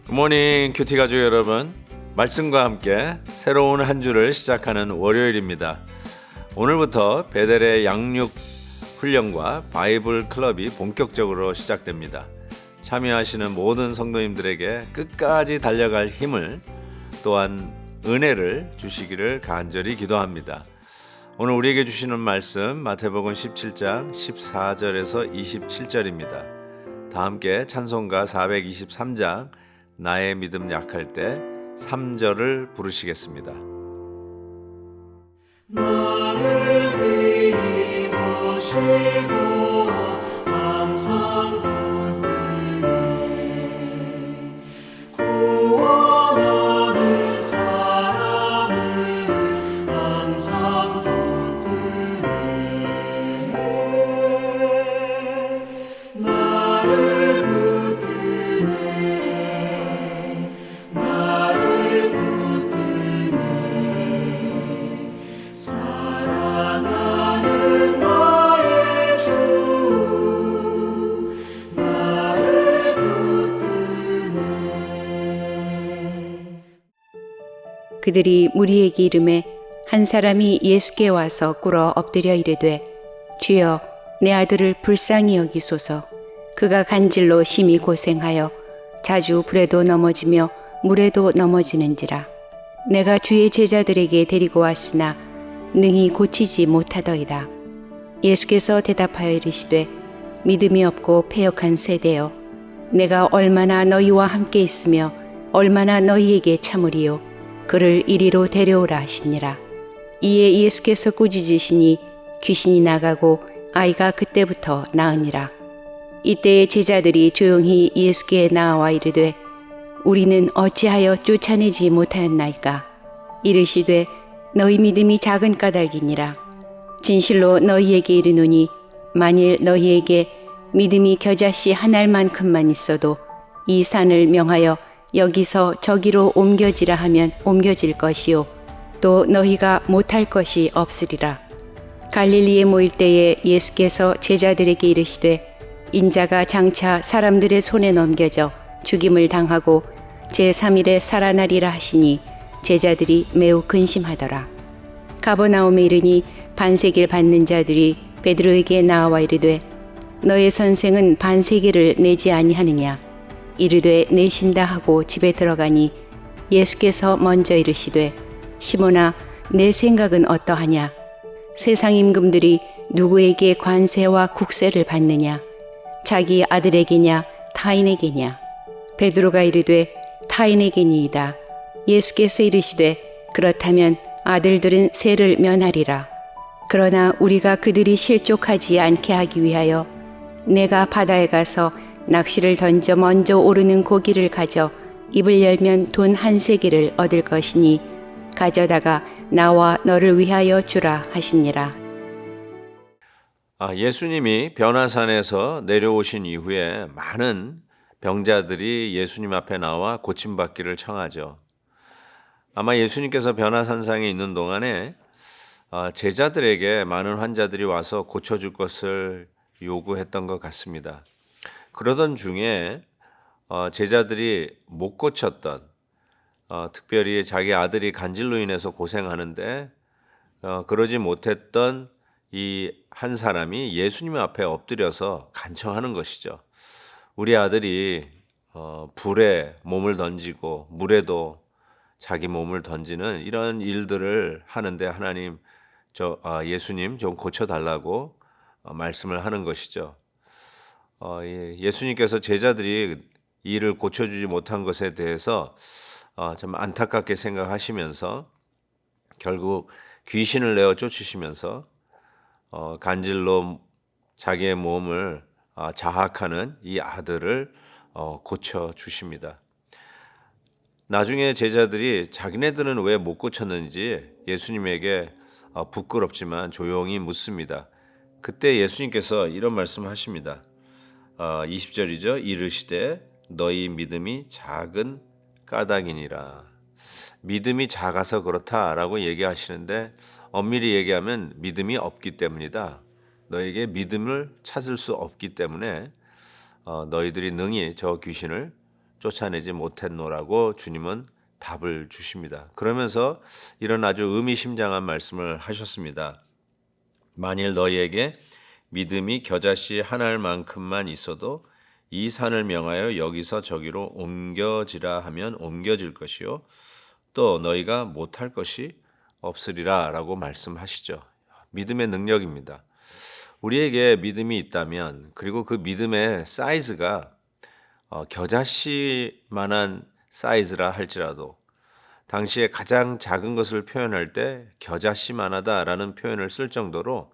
굿모닝 큐티 가족 여러분, 말씀과 함께 새로운 한 주를 시작하는 월요일입니다. 오늘부터 베델의 양육 훈련과 바이블 클럽이 본격적으로 시작됩니다. 참여하시는 모든 성도님들에게 끝까지 달려갈 힘을, 또한 은혜를 주시기를 간절히 기도합니다. 오늘 우리에게 주시는 말씀 마태복음 17장 14절에서 27절입니다. 다 함께 찬송가 423장 나의 믿음 약할 때 3절을 부르시겠습니다. 나를 위임하시고 항상 붙드네 구원하는 사람을 항상 붙드네 나를 붙드네 나를 붙드네 사랑하는 나의 주 나를 붙드네. 그들이 무리에게 이르매 한 사람이 예수께 와서 꿇어 엎드려 이르되 주여 내 아들을 불쌍히 여기소서. 그가 간질로 심히 고생하여 자주 불에도 넘어지며 물에도 넘어지는지라. 내가 주의 제자들에게 데리고 왔으나 능히 고치지 못하더이다. 예수께서 대답하여 이르시되 믿음이 없고 패역한 세대여, 내가 얼마나 너희와 함께 있으며 얼마나 너희에게 참으리요. 그를 이리로 데려오라 하시니라. 이에 예수께서 꾸짖으시니 귀신이 나가고 아이가 그때부터 나으니라. 이때에 제자들이 조용히 예수께 나와 이르되 우리는 어찌하여 쫓아내지 못하였나이까. 이르시되 너희 믿음이 작은 까닭이니라. 진실로 너희에게 이르노니 만일 너희에게 믿음이 겨자씨 한 알만큼만 있어도 이 산을 명하여 여기서 저기로 옮겨지라 하면 옮겨질 것이요 또 너희가 못할 것이 없으리라. 갈릴리에 모일 때에 예수께서 제자들에게 이르시되 인자가 장차 사람들의 손에 넘겨져 죽임을 당하고 제3일에 살아나리라 하시니 제자들이 매우 근심하더라. 가버나움에 이르니 반세기를 받는 자들이 베드로에게 나와 이르되 너의 선생은 반세기를 내지 아니하느냐. 이르되 내신다 하고 집에 들어가니 예수께서 먼저 이르시되 시몬아 내 생각은 어떠하냐. 세상 임금들이 누구에게 관세와 국세를 받느냐. 자기 아들에게냐 타인에게냐. 베드로가 이르되 타인에게니이다. 예수께서 이르시되 그렇다면 아들들은 세를 면하리라. 그러나 우리가 그들이 실족하지 않게 하기 위하여 내가 바다에 가서 낚시를 던져 먼저 오르는 고기를 가져 입을 열면 돈 한 세기를 얻을 것이니 가져다가 나와 너를 위하여 주라 하시니라. 예수님이 변화산에서 내려오신 이후에 많은 병자들이 예수님 앞에 나와 고침받기를 청하죠. 아마 예수님께서 변화산상에 있는 동안에 제자들에게 많은 환자들이 와서 고쳐줄 것을 요구했던 것 같습니다. 그러던 중에 제자들이 못 고쳤던, 특별히 자기 아들이 간질로 인해서 고생하는데 그러지 못했던 이 한 사람이 예수님 앞에 엎드려서 간청하는 것이죠. 우리 아들이 불에 몸을 던지고 물에도 자기 몸을 던지는 이런 일들을 하는데 하나님, 예수님 좀 고쳐달라고 말씀을 하는 것이죠. 예수님께서 제자들이 이 일을 고쳐주지 못한 것에 대해서 좀 안타깝게 생각하시면서 결국 귀신을 내어 쫓으시면서 간질로 자기의 몸을 자학하는 이 아들을 고쳐주십니다. 나중에 제자들이 자기네들은 왜 못 고쳤는지 예수님에게 부끄럽지만 조용히 묻습니다. 그때 예수님께서 이런 말씀하십니다. 20절이죠. 이르시되 너희 믿음이 작은 까닭이니라. 믿음이 작아서 그렇다라고 얘기하시는데 엄밀히 얘기하면 믿음이 없기 때문이다. 너에게 믿음을 찾을 수 없기 때문에 너희들이 능히 저 귀신을 쫓아내지 못했노라고 주님은 답을 주십니다. 그러면서 이런 아주 의미심장한 말씀을 하셨습니다. 만일 너희에게 믿음이 겨자씨 하나만큼만 있어도 이 산을 명하여 여기서 저기로 옮겨지라 하면 옮겨질 것이요 또 너희가 못할 것이 없으리라 라고 말씀하시죠. 믿음의 능력입니다. 우리에게 믿음이 있다면 그리고 그 믿음의 사이즈가 겨자씨만한 사이즈라 할지라도 당시에 가장 작은 것을 표현할 때 겨자씨만하다라는 표현을 쓸 정도로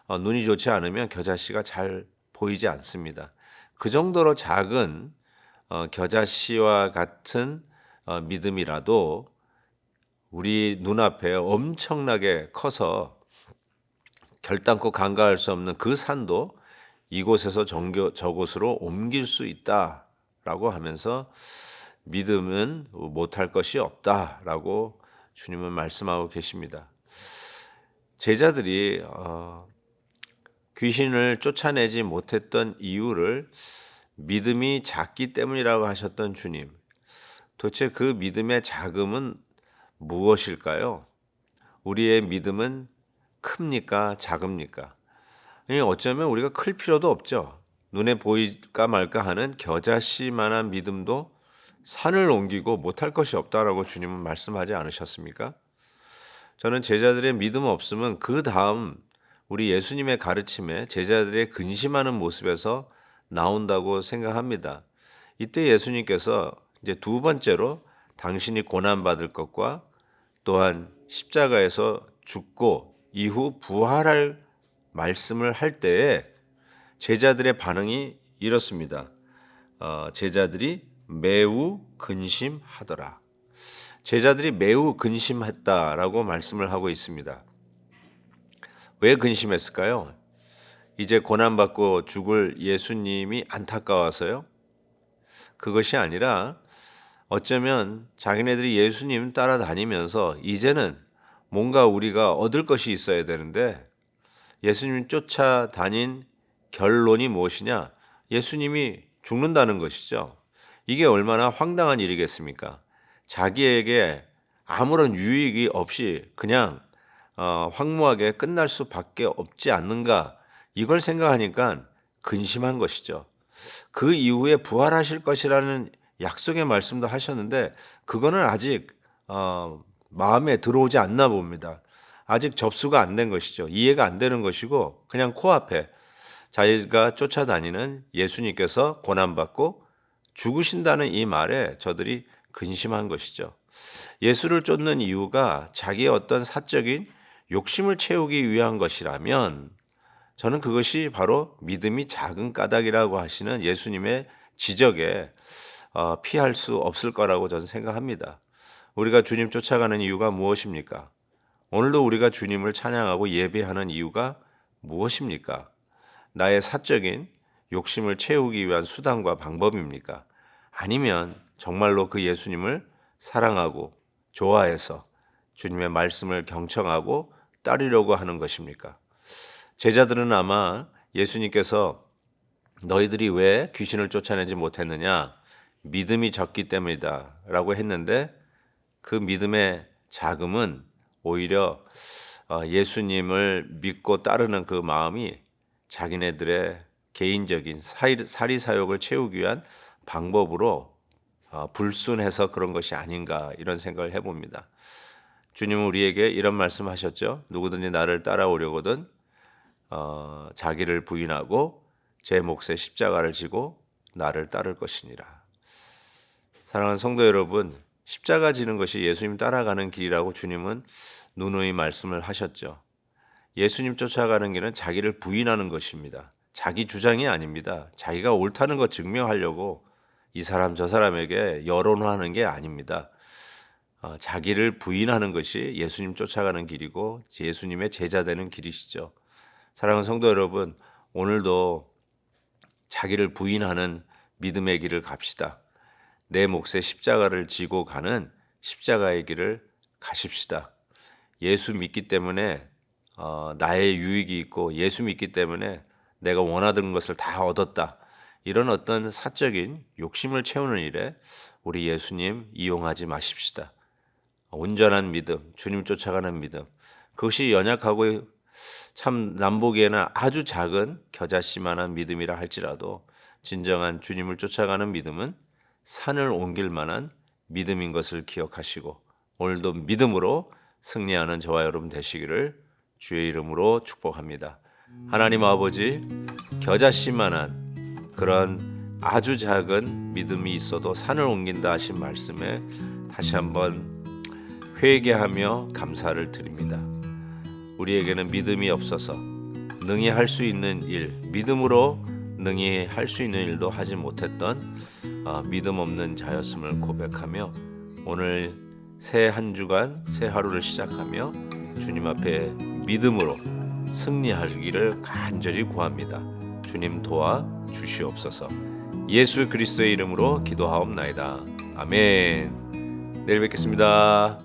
눈이 좋지 않으면 겨자씨가 잘 보이지 않습니다. 그 정도로 작은 겨자씨와 같은 믿음이라도 우리 눈앞에 엄청나게 커서 결단코 간과할 수 없는 그 산도 이곳에서 저곳으로 옮길 수 있다라고 하면서 믿음은 못할 것이 없다라고 주님은 말씀하고 계십니다. 제자들이 귀신을 쫓아내지 못했던 이유를 믿음이 작기 때문이라고 하셨던 주님. 도대체 그 믿음의 작음은 무엇일까요? 우리의 믿음은 큽니까? 작습니까? 어쩌면 우리가 클 필요도 없죠. 눈에 보일까 말까 하는 겨자씨만한 믿음도 산을 옮기고 못할 것이 없다라고 주님은 말씀하지 않으셨습니까? 저는 제자들의 믿음 없음은 그 다음 우리 예수님의 가르침에 제자들의 근심하는 모습에서 나온다고 생각합니다. 이때 예수님께서 이제 두 번째로 당신이 고난받을 것과 또한 십자가에서 죽고 이후 부활할 말씀을 할 때에 제자들의 반응이 이렇습니다. 제자들이 매우 근심하더라. 제자들이 매우 근심했다라고 말씀을 하고 있습니다. 왜 근심했을까요? 이제 고난받고 죽을 예수님이 안타까워서요? 그것이 아니라 어쩌면 자기네들이 예수님 따라다니면서 이제는 뭔가 우리가 얻을 것이 있어야 되는데 예수님 쫓아다닌 결론이 무엇이냐? 예수님이 죽는다는 것이죠. 이게 얼마나 황당한 일이겠습니까? 자기에게 아무런 유익이 없이 그냥 황무하게 끝날 수밖에 없지 않는가? 이걸 생각하니까 근심한 것이죠. 그 이후에 부활하실 것이라는 약속의 말씀도 하셨는데 그거는 아직 마음에 들어오지 않나 봅니다. 아직 접수가 안 된 것이죠. 이해가 안 되는 것이고 그냥 코앞에 자기가 쫓아다니는 예수님께서 고난받고 죽으신다는 이 말에 저들이 근심한 것이죠. 예수를 쫓는 이유가 자기의 어떤 사적인 욕심을 채우기 위한 것이라면 저는 그것이 바로 믿음이 작은 까닭이라고 하시는 예수님의 지적에 피할 수 없을 거라고 저는 생각합니다. 우리가 주님 쫓아가는 이유가 무엇입니까? 오늘도 우리가 주님을 찬양하고 예배하는 이유가 무엇입니까? 나의 사적인 욕심을 채우기 위한 수단과 방법입니까? 아니면 정말로 그 예수님을 사랑하고 좋아해서 주님의 말씀을 경청하고 따르려고 하는 것입니까? 제자들은 아마 예수님께서 너희들이 왜 귀신을 쫓아내지 못했느냐? 믿음이 적기 때문이다 라고 했는데 그 믿음의 작음은 오히려 예수님을 믿고 따르는 그 마음이 자기네들의 개인적인 사리사욕을 채우기 위한 방법으로 불순해서 그런 것이 아닌가 이런 생각을 해봅니다. 주님은 우리에게 이런 말씀하셨죠. 누구든지 나를 따라오려거든 자기를 부인하고 제 몫의 십자가를 지고 나를 따를 것이니라. 사랑하는 성도 여러분, 십자가 지는 것이 예수님 따라가는 길이라고 주님은 누누이 말씀을 하셨죠. 예수님 쫓아가는 길은 자기를 부인하는 것입니다. 자기 주장이 아닙니다. 자기가 옳다는 것 증명하려고 이 사람 저 사람에게 여론화하는 게 아닙니다. 자기를 부인하는 것이 예수님 쫓아가는 길이고 예수님의 제자 되는 길이시죠. 사랑하는 성도 여러분, 오늘도 자기를 부인하는 믿음의 길을 갑시다. 내 몫의 십자가를 지고 가는 십자가의 길을 가십시다. 예수 믿기 때문에 나의 유익이 있고 예수 믿기 때문에 내가 원하던 것을 다 얻었다. 이런 어떤 사적인 욕심을 채우는 일에 우리 예수님 이용하지 마십시다. 온전한 믿음, 주님 쫓아가는 믿음, 그것이 연약하고 참 남보기에는 아주 작은 겨자씨만한 믿음이라 할지라도 진정한 주님을 쫓아가는 믿음은 산을 옮길 만한 믿음인 것을 기억하시고 오늘도 믿음으로 승리하는 저와 여러분 되시기를 주의 이름으로 축복합니다. 하나님 아버지, 겨자씨만한 그런 아주 작은 믿음이 있어도 산을 옮긴다 하신 말씀에 다시 한번 회개하며 감사를 드립니다. 우리에게는 믿음이 없어서 능히 할 수 있는 일, 믿음으로 능히 할 수 있는 일도 하지 못했던 믿음 없는 자였음을 고백하며 오늘 새 한 주간, 새 하루를 시작하며 주님 앞에 믿음으로 승리하기를 간절히 구합니다. 주님 도와 주시옵소서. 예수 그리스도의 이름으로 기도하옵나이다. 아멘. 내일 뵙겠습니다.